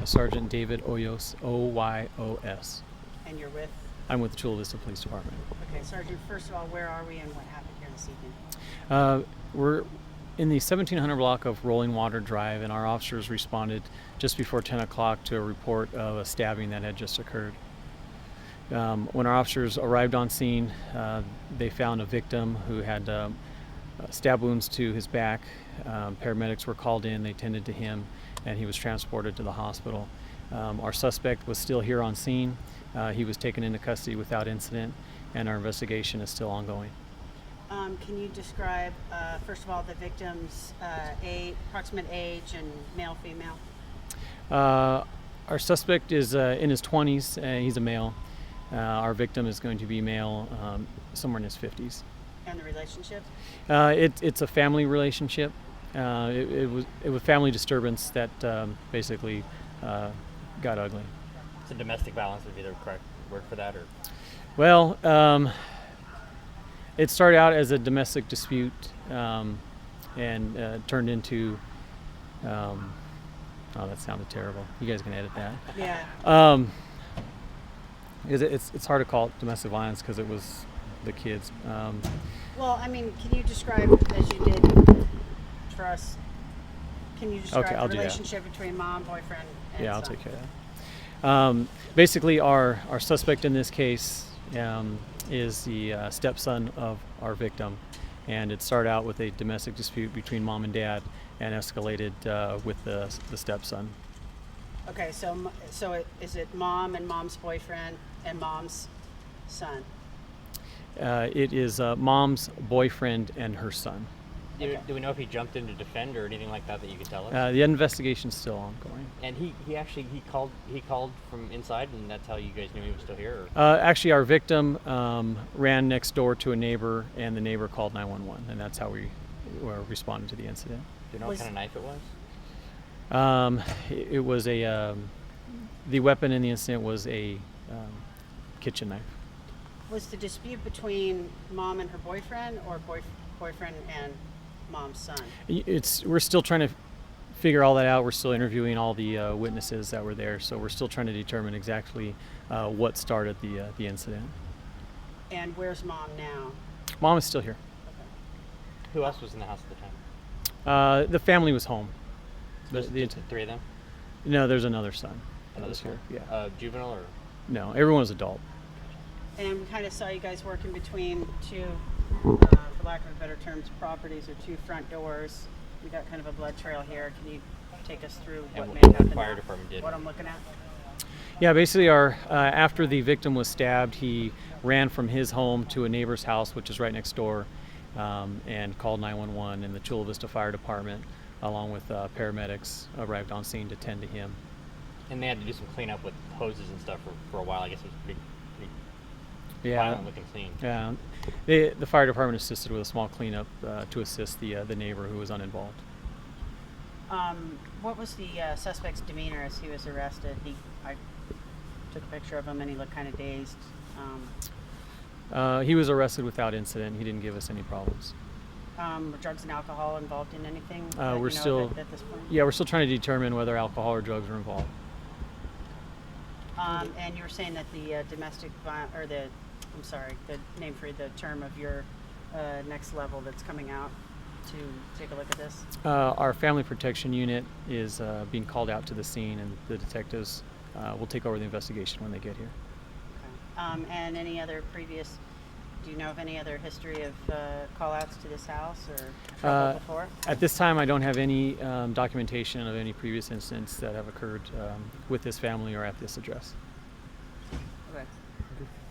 Sergeant David Oyos, Oyos. And you're with? I'm with the Chula Vista Police Department. Okay, Sergeant, first of all, where are we and what happened here this evening? We're in the 1700 block of Rolling Water Drive, and our officers responded just before 10 o'clock to a report of a stabbing that had just occurred. When our officers arrived on scene, they found a victim who had stab wounds to his back. Paramedics were called in, they tended to him, and he was transported to the hospital. Our suspect was still here on scene. He was taken into custody without incident, and our investigation is still ongoing. Can you describe, first of all, the victim's approximate age and male, female? Our suspect is in his 20s. He's a male. Our victim is going to be male, somewhere in his 50s. And the relationship? It's a family relationship. It was family disturbance that basically got ugly. So domestic violence would be the correct word for that, or? Well, it started out as a domestic dispute and turned into. Oh, that sounded terrible. You guys can edit that. Yeah. It's hard to call it domestic violence because it was the kids. Well, I mean, can you describe, as you did for us, can you describe Okay, I'll the do that. relationship between mom, boyfriend, and Yeah, I'll son? take care of that. Basically, our suspect in this case is the stepson of our victim, and it started out with a domestic dispute between mom and dad and escalated with the stepson. Okay, so is it mom and mom's boyfriend and mom's son? It is mom's boyfriend and her son. Okay. Do we know if he jumped in to defend or anything like that that you could tell us? The investigation's still ongoing. And he actually called from inside, and that's how you guys knew he was still here. Or? Actually, our victim ran next door to a neighbor, and the neighbor called 911, and that's how we responded to the incident. Do you know what kind of knife it was? It was the weapon in the incident was a kitchen knife. Was the dispute between mom and her boyfriend, or boyfriend and mom's son? We're still trying to figure all that out. We're still interviewing all the witnesses that were there, so we're still trying to determine exactly what started the incident. And where's mom now? Mom is still here. Who else was in the house at the time? The family was home. Just three of them? No, there's another son. that Another was son? here. Yeah. Juvenile or? No, everyone was adult. And we kind of saw you guys working between two, for lack of a better terms, properties or two front doors. We got kind of a blood trail here. Can you take us through what And may what have happened? the fire now? department did. What I'm looking at? Yeah, basically, after the victim was stabbed, he ran from his home to a neighbor's house, which is right next door, and called 911. And the Chula Vista Fire Department, along with paramedics, arrived on scene to tend to him. And they had to do some cleanup with hoses and stuff for a while. I guess it was pretty Yeah, violent looking scene. yeah. The fire department assisted with a small cleanup to assist the neighbor who was uninvolved. What was the suspect's demeanor as he was arrested? I took a picture of him and he looked kind of dazed. He was arrested without incident. He didn't give us any problems. Were drugs and alcohol involved in anything? that We're you know still, of at this point? yeah, we're still trying to determine whether alcohol or drugs are involved. And you were saying that the domestic violence, or the name for the term of your next level that's coming out to take a look at this? Our family protection unit is being called out to the scene, and the detectives will take over the investigation when they get here. Okay. And any other previous, do you know of any other history of call-outs to this house or trouble before? At this time, I don't have any documentation of any previous incidents that have occurred with this family or at this address. Okay.